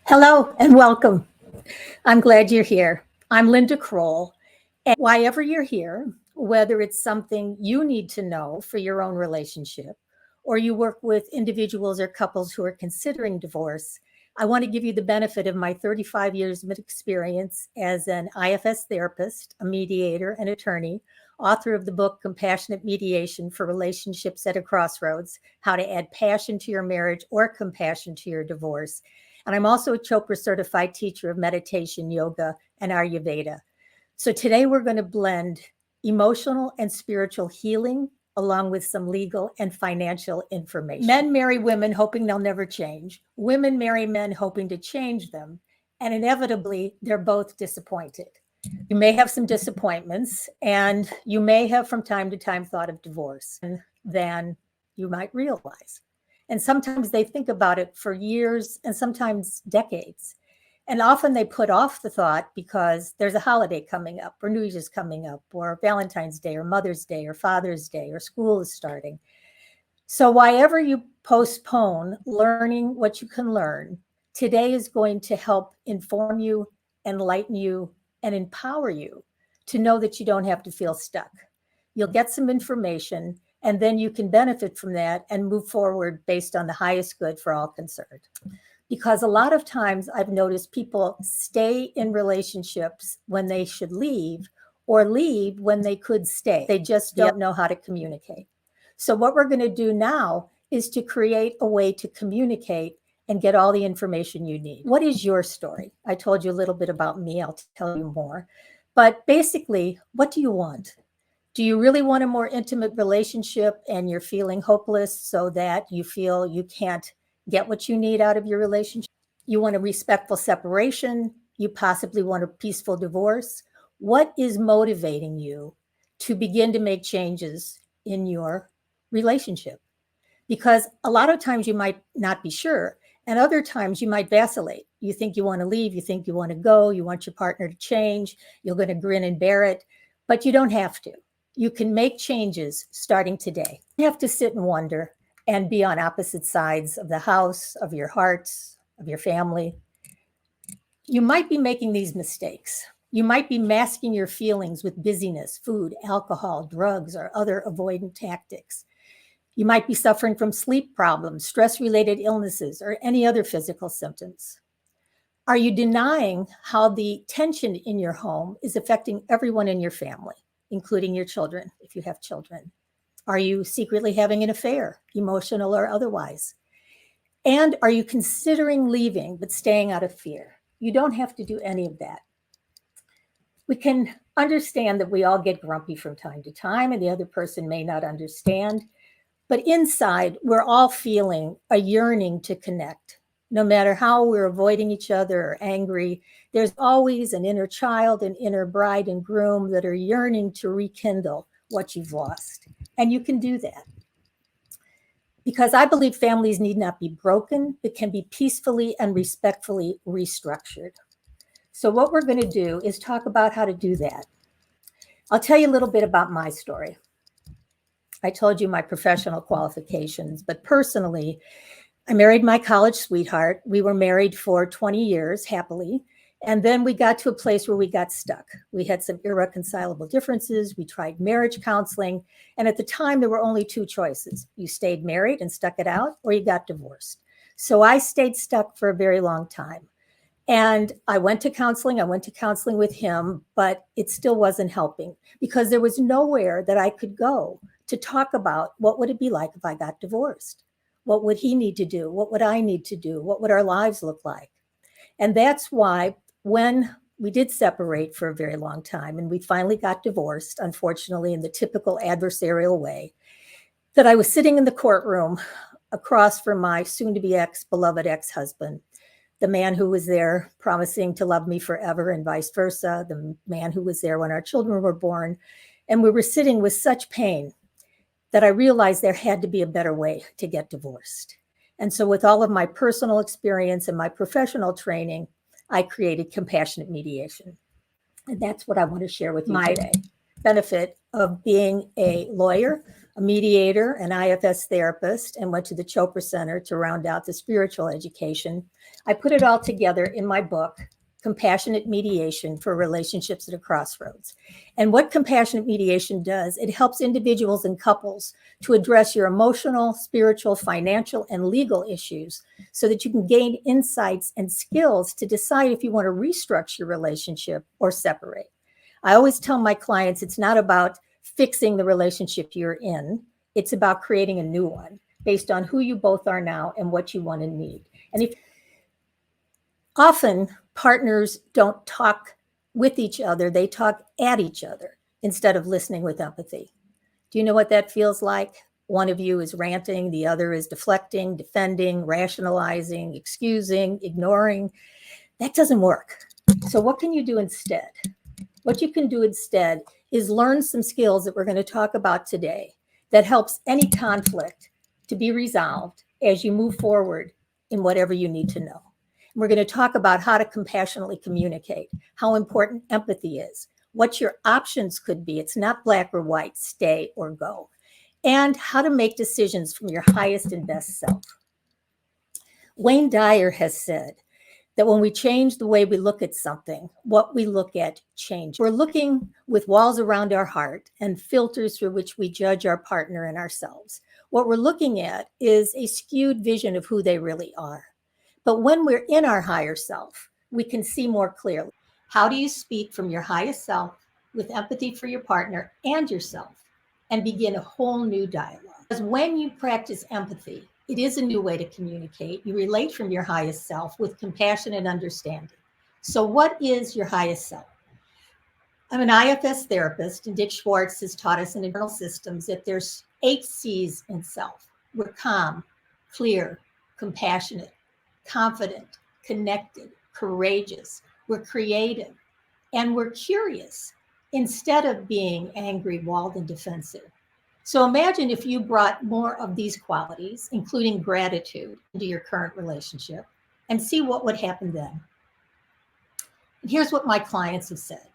Hello and welcome. I'm glad you're here. I'm Linda Kroll. And why ever you're here, whether it's something you need to know for your own relationship, or you work with individuals or couples who are considering divorce, I want to give you the benefit of my 35 years of experience as an IFS therapist, a mediator, and attorney, author of the book Compassionate Mediation for Relationships at a Crossroads: How to Add Passion to Your Marriage or Compassion to Your Divorce. And I'm also a Chopra certified teacher of meditation, yoga, and Ayurveda. So today we're going to blend emotional and spiritual healing along with some legal and financial information. Men marry women hoping they'll never change. Women marry men hoping to change them. And inevitably, they're both disappointed. You may have some disappointments, and you may have from time to time thought of divorce than you might realize. And sometimes they think about it for years and sometimes decades. And often they put off the thought because there's a holiday coming up, or New Year's coming up, or Valentine's Day, or Mother's Day, or Father's Day, or school is starting. So why ever you postpone learning what you can learn, today is going to help inform you, enlighten you, and empower you to know that you don't have to feel stuck. You'll get some information, and then you can benefit from that and move forward based on the highest good for all concerned. Because a lot of times I've noticed people stay in relationships when they should leave, or leave when they could stay. They just don't know how to communicate. So what we're going to do now is to create a way to communicate and get all the information you need. What is your story? I told you a little bit about me. I'll tell you more. But basically, what do you want? Do you really want a more intimate relationship and you're feeling hopeless so that you feel you can't get what you need out of your relationship? You want a respectful separation? You possibly want a peaceful divorce? What is motivating you to begin to make changes in your relationship? Because a lot of times you might not be sure, and other times you might vacillate. You think you want to leave, you think you want to go, you want your partner to change, you're going to grin and bear it, but you don't have to. You can make changes starting today. You have to sit and wonder and be on opposite sides of the house, of your hearts, of your family. You might be making these mistakes. You might be masking your feelings with busyness, food, alcohol, drugs, or other avoidant tactics. You might be suffering from sleep problems, stress-related illnesses, or any other physical symptoms. Are you denying how the tension in your home is affecting everyone in your family, including your children, if you have children? Are you secretly having an affair, emotional or otherwise? And are you considering leaving but staying out of fear? You don't have to do any of that. We can understand that we all get grumpy from time to time, and the other person may not understand. But inside, we're all feeling a yearning to connect. No matter how we're avoiding each other or angry, there's always an inner child, an inner bride and groom that are yearning to rekindle what you've lost. And you can do that. Because I believe families need not be broken, but can be peacefully and respectfully restructured. So what we're going to do is talk about how to do that. I'll tell you a little bit about my story. I told you my professional qualifications, but personally, I married my college sweetheart. We were married for 20 years happily. And then we got to a place where we got stuck. We had some irreconcilable differences. We tried marriage counseling. And at the time, there were only two choices. You stayed married and stuck it out, or you got divorced. So I stayed stuck for a very long time. And I went to counseling. I went to counseling with him, but it still wasn't helping because there was nowhere that I could go to talk about what would it be like if I got divorced? What would he need to do? What would I need to do? What would our lives look like? And that's why when we did separate for a very long time and we finally got divorced, unfortunately, in the typical adversarial way, that I was sitting in the courtroom across from my soon-to-be beloved ex-husband, the man who was there promising to love me forever and vice versa, the man who was there when our children were born. And we were sitting with such pain that I realized there had to be a better way to get divorced. And so with all of my personal experience and my professional training, I created Compassionate Mediation. And that's what I want to share with you today. Benefit of being a lawyer, a mediator, an IFS therapist, and went to the Chopra Center to round out the spiritual education. I put it all together in my book, Compassionate Mediation for Relationships at a Crossroads. And what compassionate mediation does, it helps individuals and couples to address your emotional, spiritual, financial, and legal issues so that you can gain insights and skills to decide if you want to restructure your relationship or separate. I always tell my clients it's not about fixing the relationship you're in. It's about creating a new one based on who you both are now and what you want and need. And if often partners don't talk with each other, they talk at each other instead of listening with empathy. Do you know what that feels like? One of you is ranting, the other is deflecting, defending, rationalizing, excusing, ignoring. That doesn't work. So what can you do instead? What you can do instead is learn some skills that we're going to talk about today that helps any conflict to be resolved as you move forward in whatever you need to know. And we're going to talk about how to compassionately communicate, how important empathy is, what your options could be. It's not black or white, stay or go, and how to make decisions from your highest and best self. Wayne Dyer has said that when we change the way we look at something, what we look at changes. We're looking with walls around our heart and filters through which we judge our partner and ourselves. What we're looking at is a skewed vision of who they really are. But when we're in our higher self, we can see more clearly. How do you speak from your highest self with empathy for your partner and yourself and begin a whole new dialogue? Because when you practice empathy, it is a new way to communicate. You relate from your highest self with compassion and understanding. So what is your highest self? I'm an IFS therapist, and Dick Schwartz has taught us in internal systems that there's 8 C's in self. We're calm, clear, compassionate, confident, connected, courageous. We're creative, and we're curious instead of being angry, walled, and defensive. So imagine if you brought more of these qualities, including gratitude, into your current relationship and see what would happen then. And here's what my clients have said.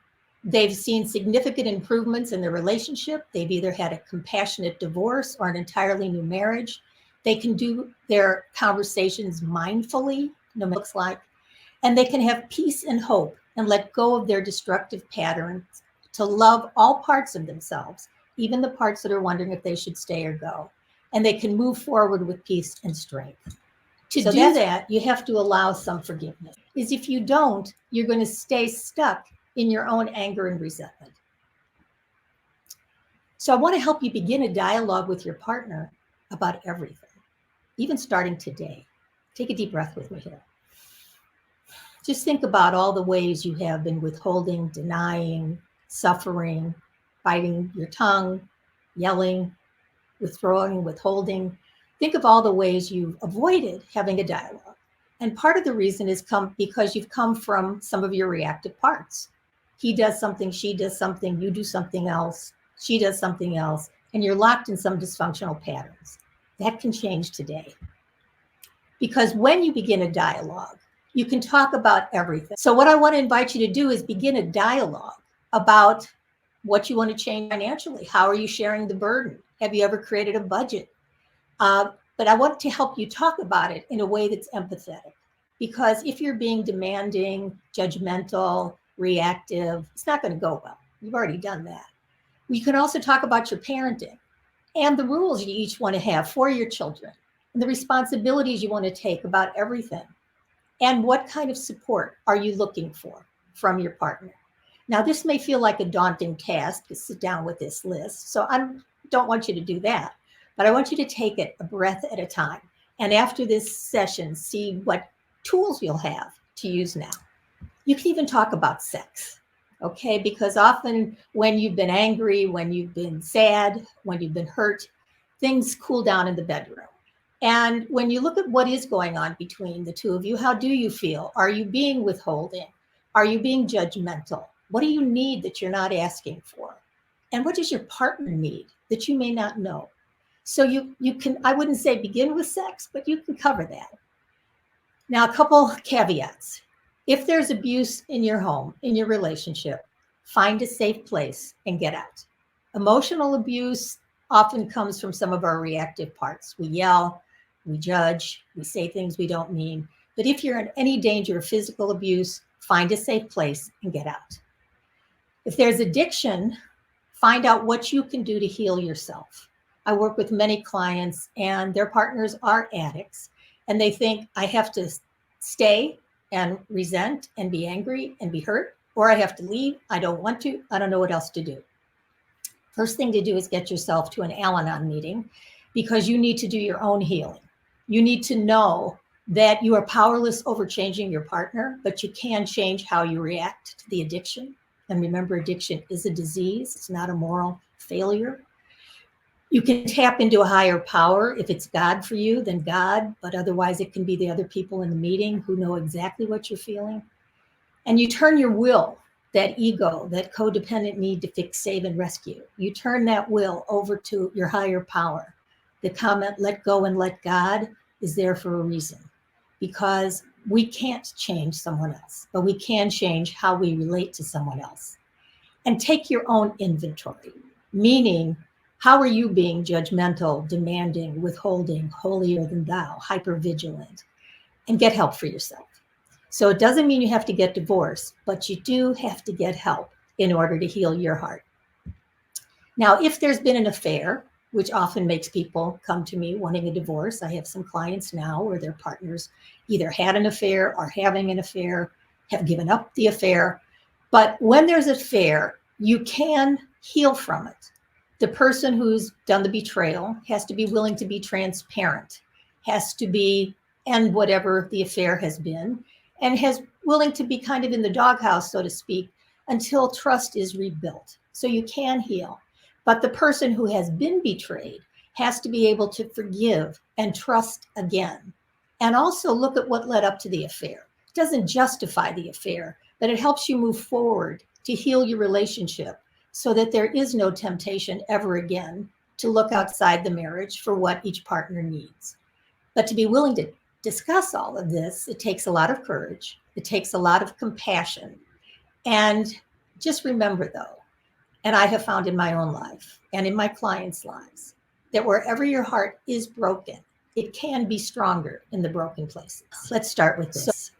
They've seen significant improvements in their relationship. They've either had a compassionate divorce or an entirely new marriage. They can do their conversations mindfully, no matter what it looks like, and they can have peace and hope and let go of their destructive patterns to love all parts of themselves, even the parts that are wondering if they should stay or go. And they can move forward with peace and strength. To do that, you have to allow some forgiveness. Because if you don't, you're going to stay stuck in your own anger and resentment. So I want to help you begin a dialogue with your partner about everything, even starting today. Take a deep breath with me here. Just think about all the ways you have been withholding, denying, suffering, biting your tongue, yelling, withdrawing, withholding. Think of all the ways you've avoided having a dialogue. And part of the reason is because you've come from some of your reactive parts. He does something, she does something, you do something else, she does something else, and you're locked in some dysfunctional patterns. That can change today. Because when you begin a dialogue, you can talk about everything. So what I want to invite you to do is begin a dialogue about what you want to change financially. How are you sharing the burden? Have you ever created a budget? But I want to help you talk about it in a way that's empathetic. Because if you're being demanding, judgmental, reactive, it's not going to go well. You've already done that. You can also talk about your parenting and the rules you each want to have for your children and the responsibilities you want to take about everything. And what kind of support are you looking for from your partner? Now, this may feel like a daunting task to sit down with this list. So I don't want you to do that, but I want you to take it a breath at a time. And after this session, see what tools you'll have to use now. You can even talk about sex, okay? Because often when you've been angry, when you've been sad, when you've been hurt, things cool down in the bedroom. And when you look at what is going on between the two of you, how do you feel? Are you being withholding? Are you being judgmental? What do you need that you're not asking for? And what does your partner need that you may not know? So you can, I wouldn't say begin with sex, but you can cover that. Now, a couple caveats. If there's abuse in your home, in your relationship, find a safe place and get out. Emotional abuse often comes from some of our reactive parts. We yell, we judge, we say things we don't mean. But if you're in any danger of physical abuse, find a safe place and get out. If there's addiction, find out what you can do to heal yourself. I work with many clients and their partners are addicts, and they think I have to stay and resent and be angry and be hurt, or I have to leave. I don't want to. I don't know what else to do. First thing to do is get yourself to an Al-Anon meeting, because you need to do your own healing. You need to know that you are powerless over changing your partner, but you can change how you react to the addiction. And remember, addiction is a disease. It's not a moral failure. You can tap into a higher power. If it's God for you, then God, but otherwise it can be the other people in the meeting who know exactly what you're feeling. And you turn your will, that ego, that codependent need to fix, save, and rescue, you turn that will over to your higher power. The comment, let go and let God, is there for a reason, because we can't change someone else, but we can change how we relate to someone else. And take your own inventory, meaning, how are you being judgmental, demanding, withholding, holier than thou, hypervigilant, and get help for yourself. So it doesn't mean you have to get divorced, but you do have to get help in order to heal your heart. Now, if there's been an affair, which often makes people come to me wanting a divorce, I have some clients now where their partners either had an affair or having an affair, have given up the affair. But when there's an affair, you can heal from it. The person who's done the betrayal has to be willing to be transparent, has to be end whatever the affair has been, and has willing to be kind of in the doghouse, so to speak, until trust is rebuilt. So you can heal. But the person who has been betrayed has to be able to forgive and trust again. And also look at what led up to the affair. It doesn't justify the affair, but it helps you move forward to heal your relationship so that there is no temptation ever again to look outside the marriage for what each partner needs. But to be willing to discuss all of this, it takes a lot of courage. It takes a lot of compassion. And just remember, though, and I have found in my own life and in my clients' lives, that wherever your heart is broken, it can be stronger in the broken places. Let's start with this. So,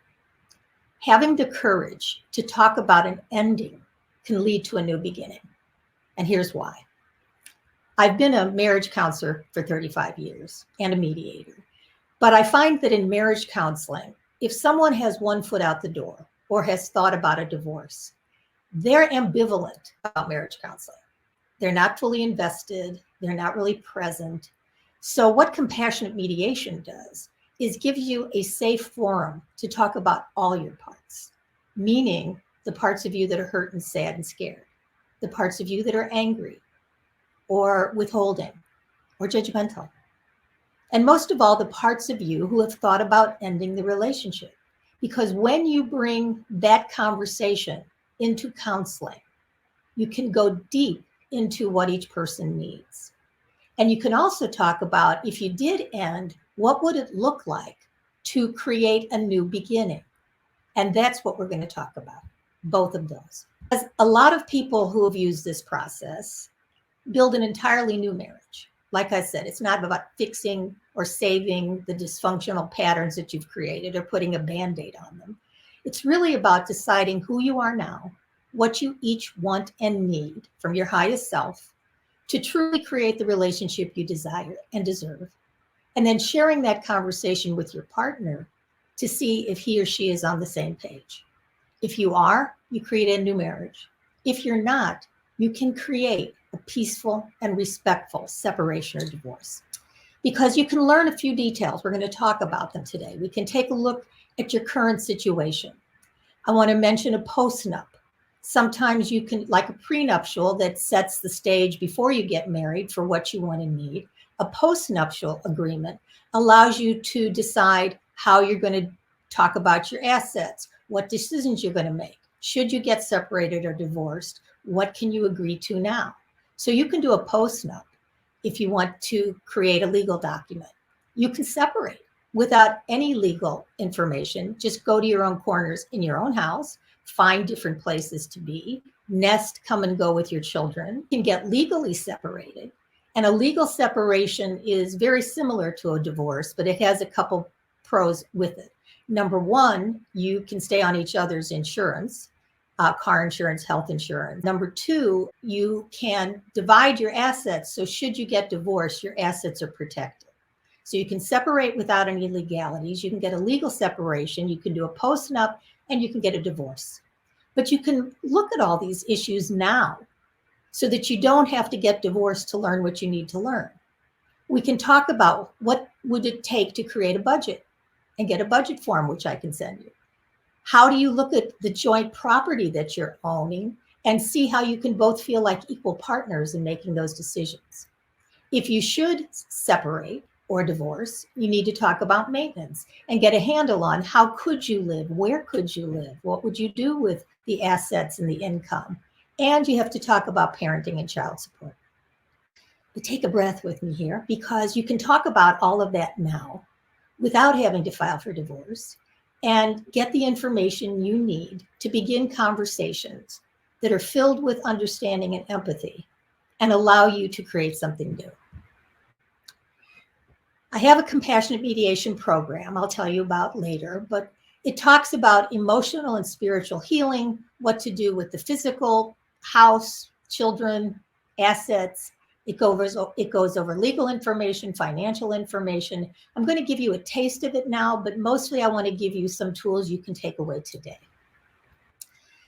having the courage to talk about an ending can lead to a new beginning. And here's why. I've been a marriage counselor for 35 years and a mediator. But I find that in marriage counseling, if someone has one foot out the door or has thought about a divorce, they're ambivalent about marriage counseling. They're not fully invested. They're not really present. So what compassionate mediation does is give you a safe forum to talk about all your parts, meaning the parts of you that are hurt and sad and scared, the parts of you that are angry or withholding or judgmental. And most of all, the parts of you who have thought about ending the relationship. Because when you bring that conversation into counseling, you can go deep into what each person needs. And you can also talk about, if you did end, what would it look like to create a new beginning? And that's what we're going to talk about, both of those. As a lot of people who have used this process build an entirely new marriage. Like I said, it's not about fixing or saving the dysfunctional patterns that you've created or putting a Band-Aid on them. It's really about deciding who you are now, what you each want and need from your highest self to truly create the relationship you desire and deserve. And then sharing that conversation with your partner to see if he or she is on the same page. If you are, you create a new marriage. If you're not, you can create a peaceful and respectful separation or divorce. Because you can learn a few details. We're going to talk about them today. We can take a look at your current situation. I want to mention a postnup. Sometimes you can, like a prenuptial that sets the stage before you get married for what you want and need. A postnuptial agreement allows you to decide how you're going to talk about your assets, what decisions you're going to make. Should you get separated or divorced, what can you agree to now? So you can do a postnup if you want to create a legal document. You can separate without any legal information. Just go to your own corners in your own house, find different places to be, nest, come and go with your children. You can get legally separated. And a legal separation is very similar to a divorce, but it has a couple pros with it. Number one, you can stay on each other's insurance, car insurance, health insurance. Number two, you can divide your assets. So should you get divorced, your assets are protected. So you can separate without any legalities. You can get a legal separation. You can do a post-nup, and you can get a divorce. But you can look at all these issues now so that you don't have to get divorced to learn what you need to learn. We can talk about what would it take to create a budget and get a budget form, which I can send you. How do you look at the joint property that you're owning and see how you can both feel like equal partners in making those decisions? If you should separate or divorce, you need to talk about maintenance and get a handle on how could you live? Where could you live? What would you do with the assets and the income? And you have to talk about parenting and child support. But take a breath with me here, because you can talk about all of that now without having to file for divorce and get the information you need to begin conversations that are filled with understanding and empathy and allow you to create something new. I have a compassionate mediation program I'll tell you about later, but it talks about emotional and spiritual healing, what to do with the physical, house, children, assets. It goes over legal information, financial information. I'm going to give you a taste of it now, but mostly I want to give you some tools you can take away today.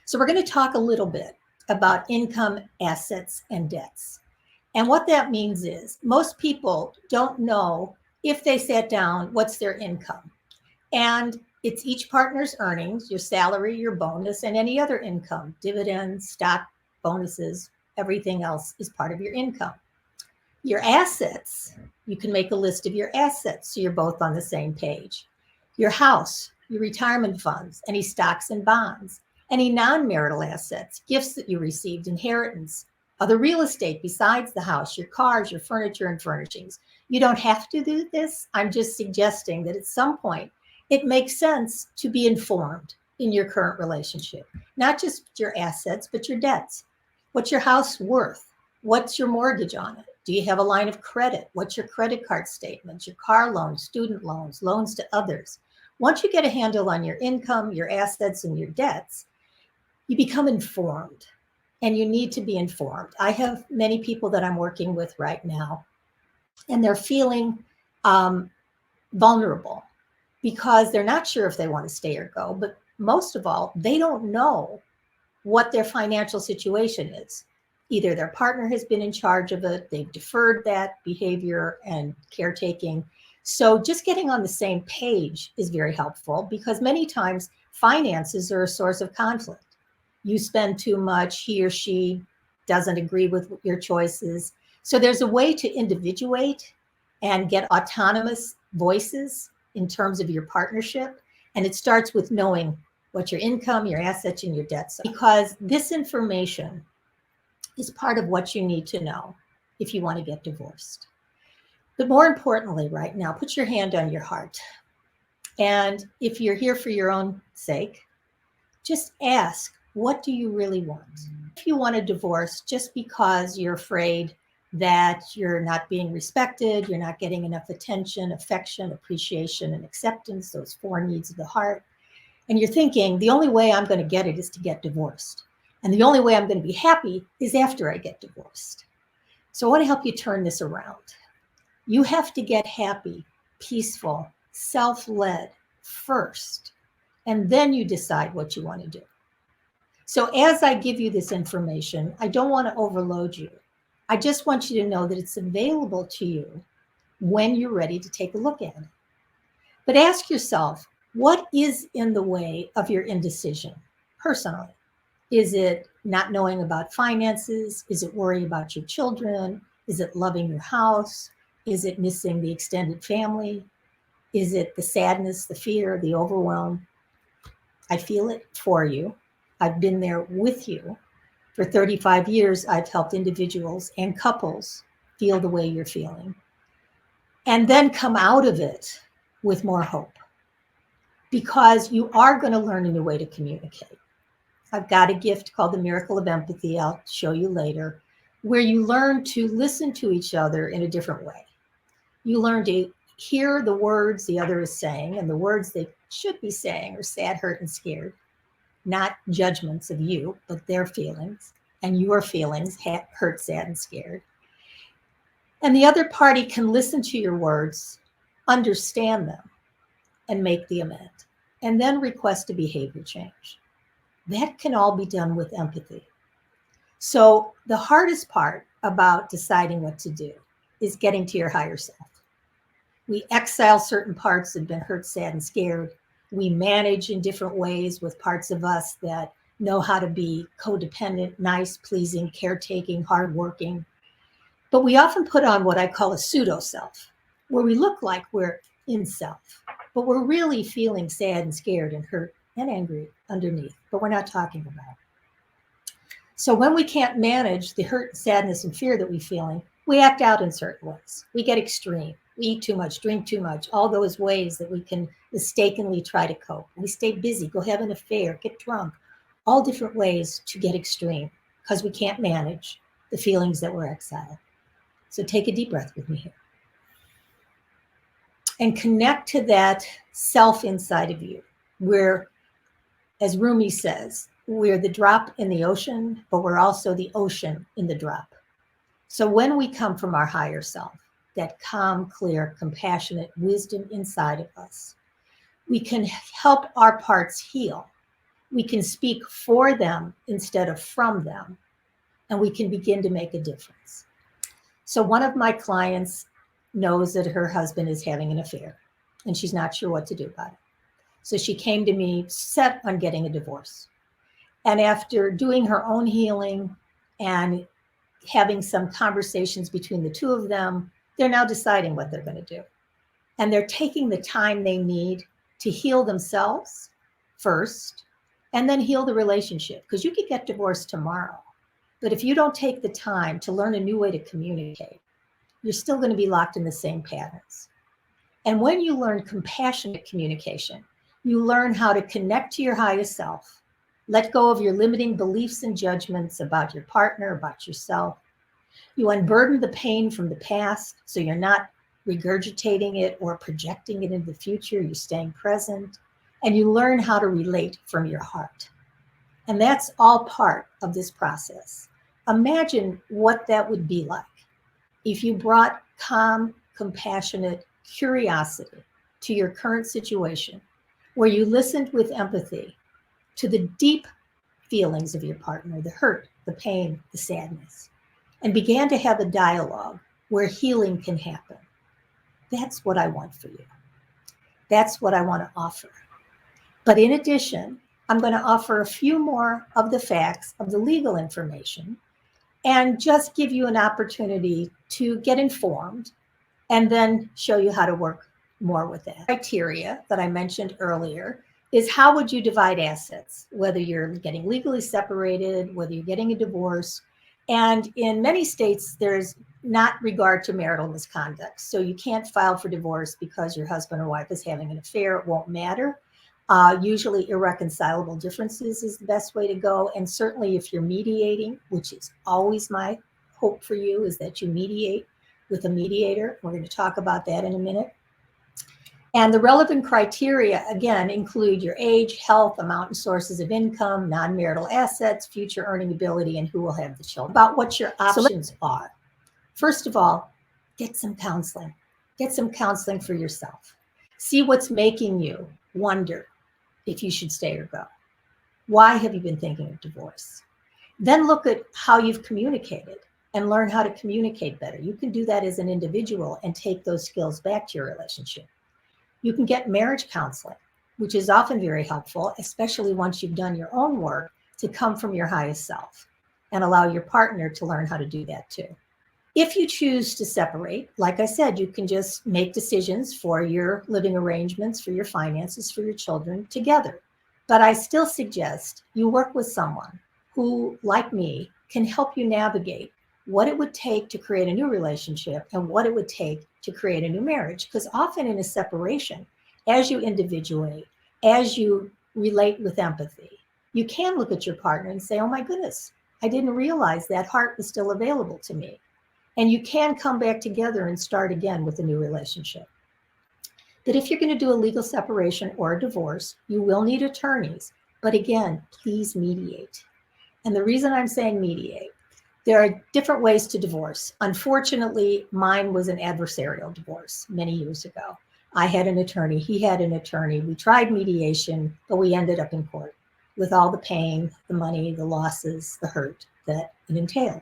So we're going to talk a little bit about income, assets, and debts. And what that means is most people don't know, if they sat down, what's their income. And it's each partner's earnings, your salary, your bonus, and any other income, dividends, stock, bonuses, everything else is part of your income. Your assets, you can make a list of your assets so you're both on the same page. Your house, your retirement funds, any stocks and bonds, any non-marital assets, gifts that you received, inheritance, other real estate besides the house, your cars, your furniture and furnishings. You don't have to do this. I'm just suggesting that at some point it makes sense to be informed in your current relationship, not just your assets, but your debts. What's your house worth? What's your mortgage on it? Do you have a line of credit? What's your credit card statements, your car loans, student loans, loans to others? Once you get a handle on your income, your assets, and your debts, you become informed, and you need to be informed. I have many people that I'm working with right now, and they're feeling vulnerable because they're not sure if they want to stay or go. But most of all, they don't know what their financial situation is. Either their partner has been in charge of it, they've deferred that behavior and caretaking. So just getting on the same page is very helpful, because many times finances are a source of conflict. You spend too much, he or she doesn't agree with your choices. So there's a way to individuate and get autonomous voices in terms of your partnership. And it starts with knowing what your income, your assets, and your debts are, because this information is part of what you need to know if you want to get divorced. But more importantly, right now, put your hand on your heart. And if you're here for your own sake, just ask, what do you really want? If you want a divorce just because you're afraid that you're not being respected, you're not getting enough attention, affection, appreciation, and acceptance, those 4 needs of the heart, and you're thinking, the only way I'm going to get it is to get divorced. And the only way I'm going to be happy is after I get divorced. So I want to help you turn this around. You have to get happy, peaceful, self-led first, and then you decide what you want to do. So as I give you this information, I don't want to overload you. I just want you to know that it's available to you when you're ready to take a look at it. But ask yourself, what is in the way of your indecision personally? Is it not knowing about finances? Is it worrying about your children? Is it loving your house? Is it missing the extended family? Is it the sadness, the fear, the overwhelm? I feel it for you. I've been there with you. For 35 years, I've helped individuals and couples feel the way you're feeling, and then come out of it with more hope, because you are going to learn a new way to communicate. I've got a gift called the Miracle of Empathy. I'll show you later, where you learn to listen to each other in a different way. You learn to hear the words the other is saying, and the words they should be saying are sad, hurt, and scared, not judgments of you, but their feelings, and your feelings, hurt, sad, and scared. And the other party can listen to your words, understand them, and make the amend, and then request a behavior change. That can all be done with empathy. So the hardest part about deciding what to do is getting to your higher self. We exile certain parts that have been hurt, sad, and scared. We manage in different ways with parts of us that know how to be codependent, nice, pleasing, caretaking, hardworking. But we often put on what I call a pseudo self, where we look like we're in self, but we're really feeling sad and scared and hurt and angry underneath, but we're not talking about it. So when we can't manage the hurt, sadness, and fear that we're feeling, we act out in certain ways. We get extreme. We eat too much, drink too much, all those ways that we can mistakenly try to cope. We stay busy, go have an affair, get drunk, all different ways to get extreme because we can't manage the feelings that we're exiled. So take a deep breath with me here. And connect to that self inside of you, where, as Rumi says, we're the drop in the ocean, but we're also the ocean in the drop. So when we come from our higher self, that calm, clear, compassionate wisdom inside of us, we can help our parts heal. We can speak for them instead of from them, and we can begin to make a difference. So one of my clients knows that her husband is having an affair, and she's not sure what to do about it. So she came to me set on getting a divorce. And after doing her own healing and having some conversations between the two of them, they're now deciding what they're going to do. And they're taking the time they need to heal themselves first, and then heal the relationship. Because you could get divorced tomorrow. But if you don't take the time to learn a new way to communicate, you're still going to be locked in the same patterns. And when you learn compassionate communication, you learn how to connect to your highest self, let go of your limiting beliefs and judgments about your partner, about yourself. You unburden the pain from the past, so you're not regurgitating it or projecting it into the future. You're staying present, and you learn how to relate from your heart. And that's all part of this process. Imagine what that would be like if you brought calm, compassionate curiosity to your current situation, where you listened with empathy to the deep feelings of your partner, the hurt, the pain, the sadness, and began to have a dialogue where healing can happen. That's what I want for you. That's what I want to offer. But in addition, I'm going to offer a few more of the facts of the legal information and just give you an opportunity to get informed and then show you how to work more with that. Criteria that I mentioned earlier is how would you divide assets, whether you're getting legally separated, whether you're getting a divorce. And in many states, there's not regard to marital misconduct. So you can't file for divorce because your husband or wife is having an affair. It won't matter. Usually irreconcilable differences is the best way to go. And certainly if you're mediating, which is always my hope for you, is that you mediate with a mediator. We're going to talk about that in a minute. And the relevant criteria, again, include your age, health, amount and sources of income, non-marital assets, future earning ability, and who will have the children. About what your options are. First of all, get some counseling. Get some counseling for yourself. See what's making you wonder if you should stay or go. Why have you been thinking of divorce? Then look at how you've communicated and learn how to communicate better. You can do that as an individual and take those skills back to your relationship. You can get marriage counseling, which is often very helpful, especially once you've done your own work, to come from your highest self and allow your partner to learn how to do that too. If you choose to separate, like I said, you can just make decisions for your living arrangements, for your finances, for your children together. But I still suggest you work with someone who, like me, can help you navigate what it would take to create a new relationship and what it would take to create a new marriage. Because often in a separation, as you individuate, as you relate with empathy, You can look at your partner and say, oh my goodness, I didn't realize that heart was still available to me. And you can come back together and start again with a new relationship. That if you're going to do a legal separation or a divorce, you will need attorneys. But again, please mediate. And the reason I'm saying mediate, there are different ways to divorce. Unfortunately, mine was an adversarial divorce many years ago. I had an attorney, he had an attorney. We tried mediation, but we ended up in court with all the pain, the money, the losses, the hurt that it entailed.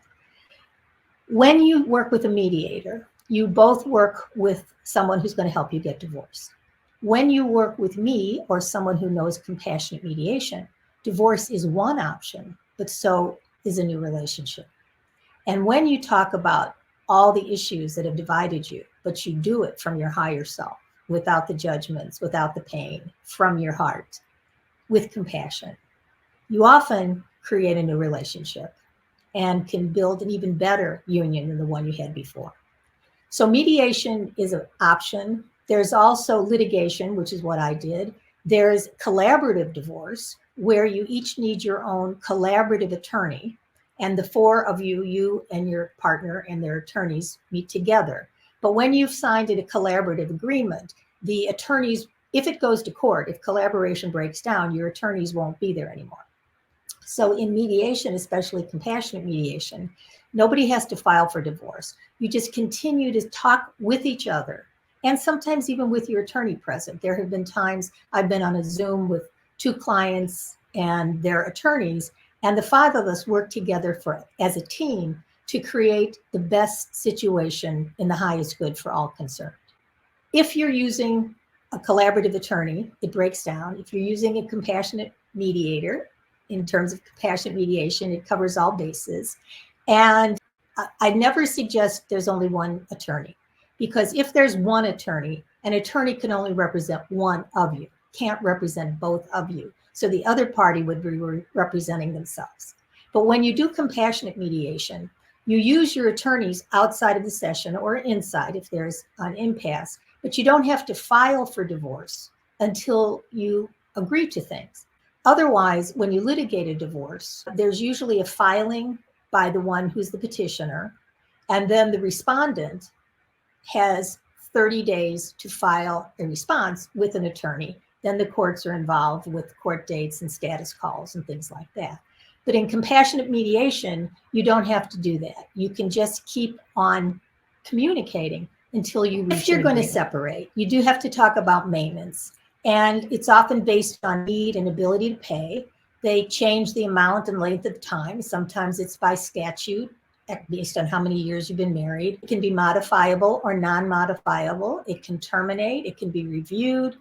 When you work with a mediator, you both work with someone who's going to help you get divorced. When you work with me or someone who knows compassionate mediation, divorce is one option, but so is a new relationship. And when you talk about all the issues that have divided you, but you do it from your higher self, without the judgments, without the pain, from your heart, with compassion, you often create a new relationship and can build an even better union than the one you had before. So mediation is an option. There's also litigation, which is what I did. There's collaborative divorce, where you each need your own collaborative attorney. And the four of you, you and your partner and their attorneys, meet together. But when you've signed a collaborative agreement, the attorneys, if it goes to court, if collaboration breaks down, your attorneys won't be there anymore. So in mediation, especially compassionate mediation, nobody has to file for divorce. You just continue to talk with each other, and sometimes even with your attorney present. There have been times I've been on a Zoom with two clients and their attorneys, and the five of us work together as a team to create the best situation in the highest good for all concerned. If you're using a collaborative attorney, it breaks down. If you're using a compassionate mediator, in terms of compassionate mediation, it covers all bases. And I never suggest there's only one attorney, because if there's one attorney, an attorney can only represent one of you, can't represent both of you. So the other party would be representing themselves. But when you do compassionate mediation, you use your attorneys outside of the session or inside if there's an impasse, but you don't have to file for divorce until you agree to things. Otherwise, when you litigate a divorce, there's usually a filing by the one who's the petitioner, and then the respondent has 30 days to file a response with an attorney. Then the courts are involved with court dates and status calls and things like that. But in compassionate mediation, you don't have to do that. You can just keep on communicating until you reach. If you're going to separate, you do have to talk about maintenance. And it's often based on need and ability to pay. They change the amount and length of time. Sometimes it's by statute, based on how many years you've been married. It can be modifiable or non-modifiable. It can terminate. It can be reviewed.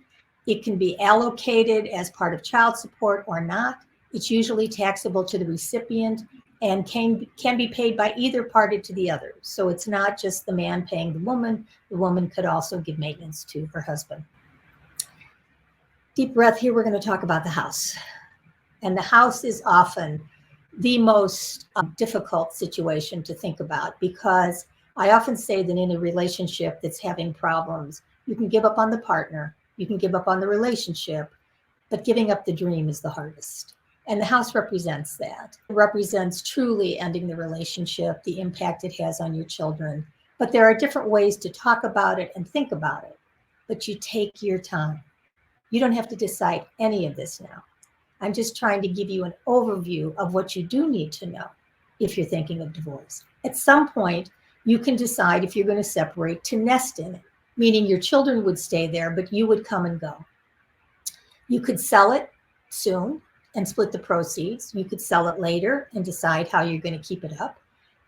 It can be allocated as part of child support or not. It's usually taxable to the recipient and can be paid by either party to the other. So it's not just the man paying the woman. The woman could also give maintenance to her husband. Deep breath here. We're going to talk about the house. And the house is often the most difficult situation to think about, because I often say that in a relationship that's having problems, you can give up on the partner, you can give up on the relationship, but giving up the dream is the hardest. And the house represents that. It represents truly ending the relationship, the impact it has on your children. But there are different ways to talk about it and think about it. But you take your time. You don't have to decide any of this now. I'm just trying to give you an overview of what you do need to know if you're thinking of divorce. At some point, you can decide if you're going to separate to nest in it, meaning your children would stay there, but you would come and go. You could sell it soon and split the proceeds. You could sell it later and decide how you're going to keep it up.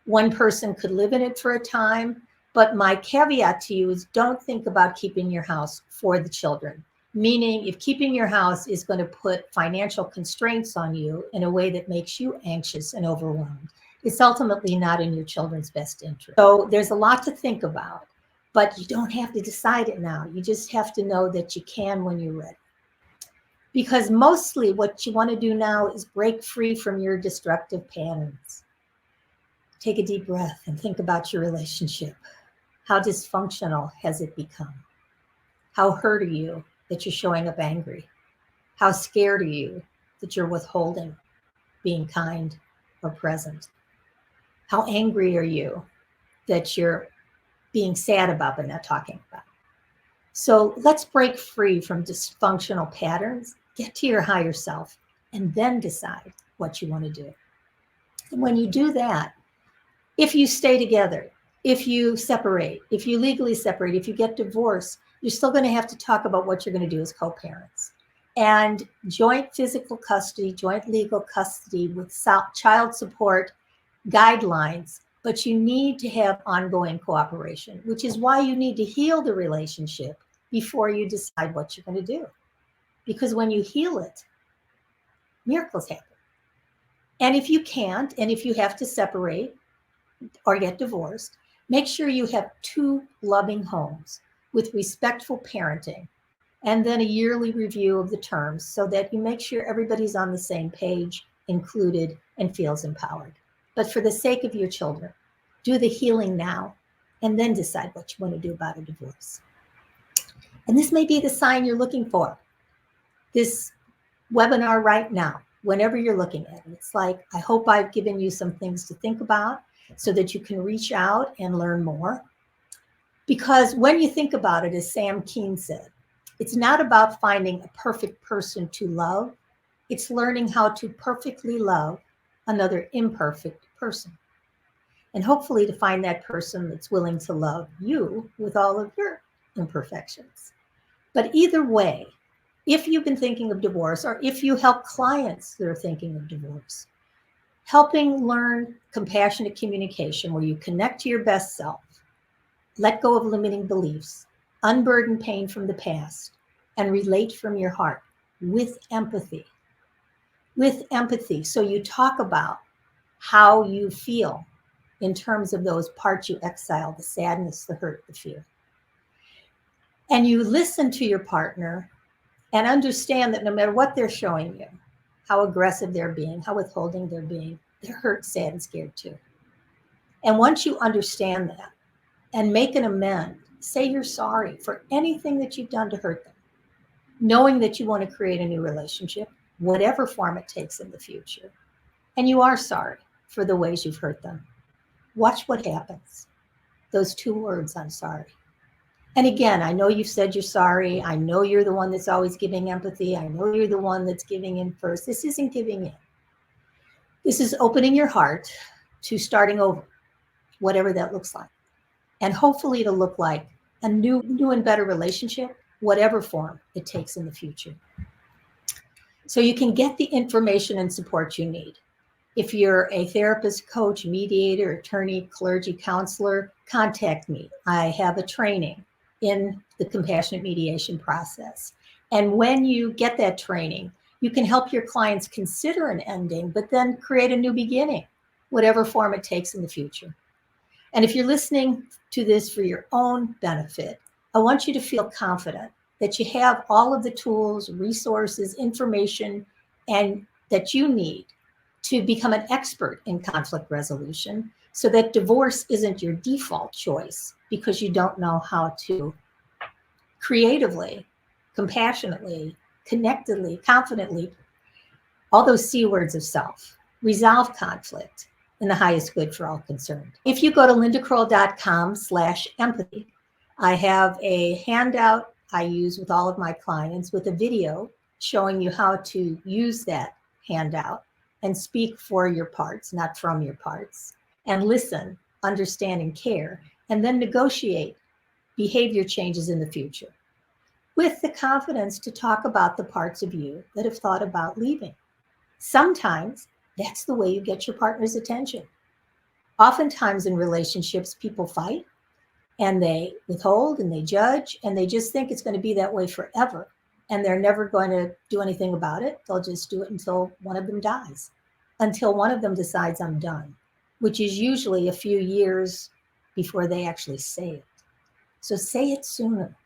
One person could live in it for a time, but my caveat to you is don't think about keeping your house for the children. Meaning, if keeping your house is going to put financial constraints on you in a way that makes you anxious and overwhelmed, it's ultimately not in your children's best interest. So there's a lot to think about, but you don't have to decide it now. You just have to know that you can when you're ready. Because mostly what you want to do now is break free from your destructive patterns. Take a deep breath and think about your relationship. How dysfunctional has it become? How hurt are you that you're showing up angry? How scared are you that you're withholding being kind or present? How angry are you that you're being sad about but not talking about? So let's break free from dysfunctional patterns, get to your higher self, and then decide what you want to do. And when you do that, if you stay together, if you separate, if you legally separate, if you get divorced, you're still going to have to talk about what you're going to do as co-parents. And joint physical custody, joint legal custody with child support guidelines, but you need to have ongoing cooperation, which is why you need to heal the relationship before you decide what you're going to do. Because when you heal it, miracles happen. And if you can't, and if you have to separate or get divorced, make sure you have 2 loving homes with respectful parenting, and then a yearly review of the terms so that you make sure everybody's on the same page, included, and feels empowered. But for the sake of your children, do the healing now and then decide what you want to do about a divorce. And this may be the sign you're looking for. This webinar right now, whenever you're looking at it, it's like, I hope I've given you some things to think about so that you can reach out and learn more. Because when you think about it, as Sam Keen said, it's not about finding a perfect person to love. It's learning how to perfectly love another imperfect person. And hopefully to find that person that's willing to love you with all of your imperfections. But either way, if you've been thinking of divorce, or if you help clients that are thinking of divorce, helping learn compassionate communication where you connect to your best self, let go of limiting beliefs, unburden pain from the past, and relate from your heart with empathy. With empathy. So you talk about how you feel in terms of those parts you exile, the sadness, the hurt, the fear. And you listen to your partner and understand that no matter what they're showing you, how aggressive they're being, how withholding they're being, they're hurt, sad, and scared too. And once you understand that and make an amend, say you're sorry for anything that you've done to hurt them, knowing that you want to create a new relationship, whatever form it takes in the future, and you are sorry for the ways you've hurt them. Watch what happens. Those 2 words, I'm sorry. And again, I know you've said you're sorry. I know you're the one that's always giving empathy. I know you're the one that's giving in first. This isn't giving in. This is opening your heart to starting over, whatever that looks like. And hopefully it'll look like a new and better relationship, whatever form it takes in the future. So you can get the information and support you need. If you're a therapist, coach, mediator, attorney, clergy, counselor, contact me. I have a training in the compassionate mediation process. And when you get that training, you can help your clients consider an ending, but then create a new beginning, whatever form it takes in the future. And if you're listening to this for your own benefit, I want you to feel confident that you have all of the tools, resources, information, and that you need to become an expert in conflict resolution so that divorce isn't your default choice because you don't know how to creatively, compassionately, connectedly, confidently, all those C words of self, resolve conflict in the highest good for all concerned. If you go to lindakroll.com/empathy, I have a handout I use with all of my clients with a video showing you how to use that handout and speak for your parts, not from your parts, and listen, understand, and care, and then negotiate behavior changes in the future with the confidence to talk about the parts of you that have thought about leaving. Sometimes that's the way you get your partner's attention. Oftentimes in relationships, people fight and they withhold and they judge and they just think it's going to be that way forever. And they're never going to do anything about it. They'll just do it until one of them dies, until one of them decides I'm done, which is usually a few years before they actually say it. So say it sooner.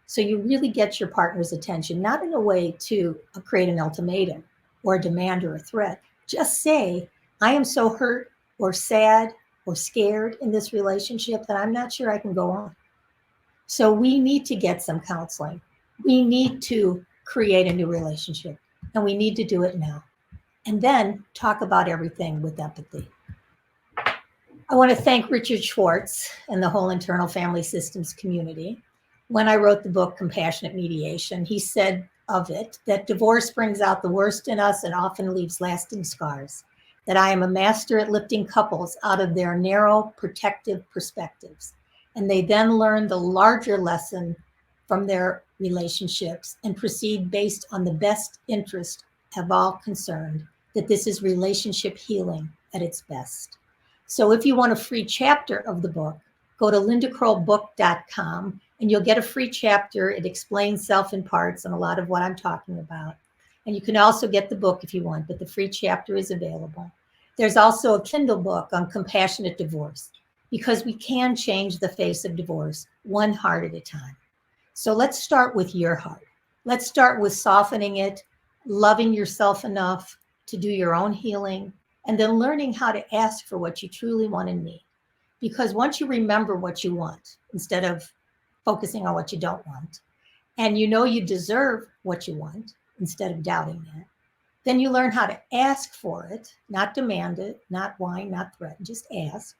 So you really get your partner's attention, not in a way to create an ultimatum or a demand or a threat. Just say, I am so hurt or sad or scared in this relationship that I'm not sure I can go on. So we need to get some counseling. We need to create a new relationship. and we need to do it now. And then talk about everything with empathy. I want to thank Richard Schwartz and the whole internal family systems community. When I wrote the book, Compassionate Mediation, he said of it that divorce brings out the worst in us and often leaves lasting scars, that I am a master at lifting couples out of their narrow, protective perspectives. And they then learn the larger lesson from their relationships and proceed based on the best interest of all concerned, that this is relationship healing at its best. So if you want a free chapter of the book, go to lindakrollbook.com and you'll get a free chapter. It explains self in parts and a lot of what I'm talking about. And you can also get the book if you want, but the free chapter is available. There's also a Kindle book on compassionate divorce, because we can change the face of divorce one heart at a time. So let's start with your heart. Let's start with softening it, loving yourself enough to do your own healing, and then learning how to ask for what you truly want and need. Because once you remember what you want, instead of focusing on what you don't want, and you know you deserve what you want, instead of doubting that, then you learn how to ask for it, not demand it, not whine, not threaten, just ask.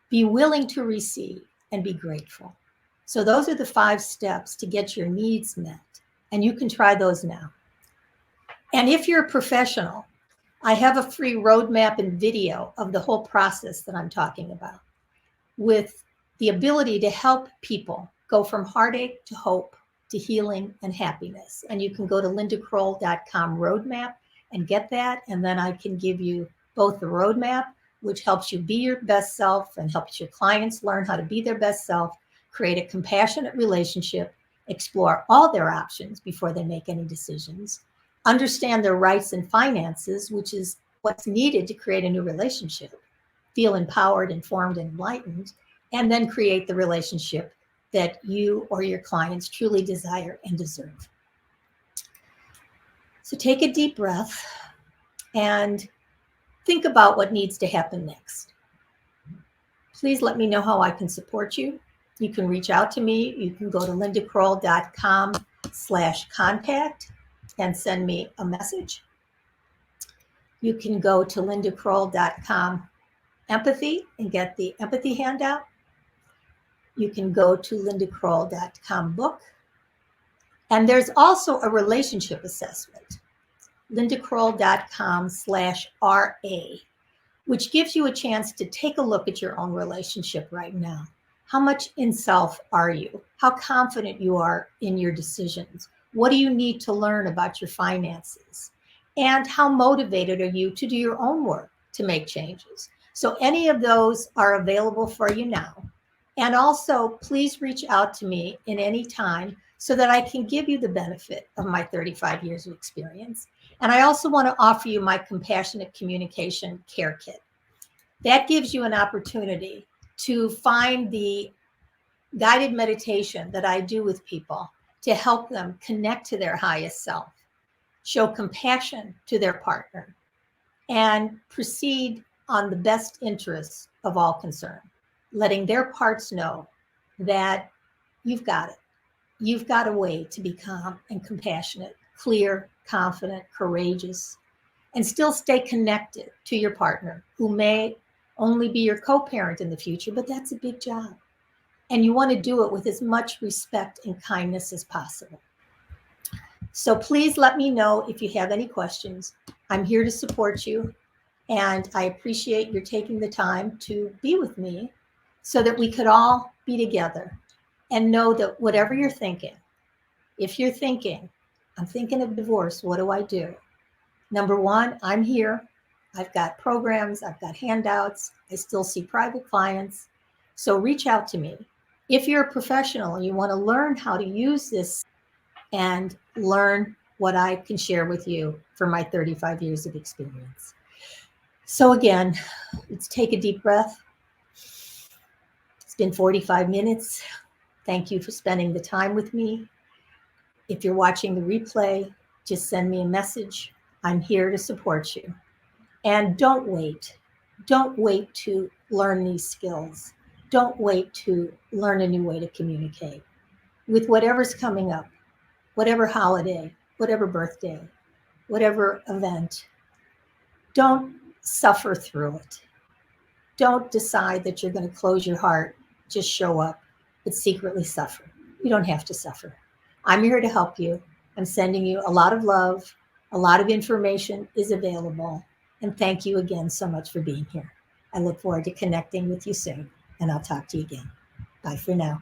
Be willing to receive and be grateful. So those are the 5 steps to get your needs met. And you can try those now. And if you're a professional, I have a free roadmap and video of the whole process that I'm talking about, with the ability to help people go from heartache to hope to healing and happiness. And you can go to lindakroll.com roadmap and get that. And then I can give you both the roadmap, which helps you be your best self and helps your clients learn how to be their best self, create a compassionate relationship, explore all their options before they make any decisions, understand their rights and finances, which is what's needed to create a new relationship, feel empowered, informed, and enlightened, and then create the relationship that you or your clients truly desire and deserve. So take a deep breath and think about what needs to happen next. Please let me know how I can support you. You can reach out to me. You can go to lindakroll.com/contact and send me a message. You can go to lindakroll.com empathy and get the empathy handout. You can go to lindakroll.com book. And there's also a relationship assessment, lindakroll.com/RA, which gives you a chance to take a look at your own relationship right now. How much in self are you? How confident you are in your decisions? What do you need to learn about your finances? And how motivated are you to do your own work to make changes? So any of those are available for you now. And also, please reach out to me in any time so that I can give you the benefit of my 35 years of experience. And I also want to offer you my Compassionate Communication Care Kit. That gives you an opportunity to find the guided meditation that I do with people to help them connect to their highest self, show compassion to their partner, and proceed on the best interests of all concerned, letting their parts know that you've got it. You've got a way to be calm and compassionate, clear, confident, courageous, and still stay connected to your partner, who may only be your co-parent in the future, but that's a big job. And you want to do it with as much respect and kindness as possible. So please let me know if you have any questions. I'm here to support you. And I appreciate your taking the time to be with me so that we could all be together and know that whatever you're thinking, if you're thinking, I'm thinking of divorce, what do I do? Number one, I'm here. I've got programs, I've got handouts. I still see private clients. So reach out to me. If you're a professional and you want to learn how to use this and learn what I can share with you for my 35 years of experience. So again, let's take a deep breath. It's been 45 minutes. Thank you for spending the time with me. If you're watching the replay, just send me a message. I'm here to support you. And don't wait. Don't wait to learn these skills. Don't wait to learn a new way to communicate. With whatever's coming up, whatever holiday, whatever birthday, whatever event, don't suffer through it. Don't decide that you're going to close your heart, just show up, but secretly suffer. You don't have to suffer. I'm here to help you. I'm sending you a lot of love. A lot of information is available. And thank you again so much for being here. I look forward to connecting with you soon, and I'll talk to you again. Bye for now.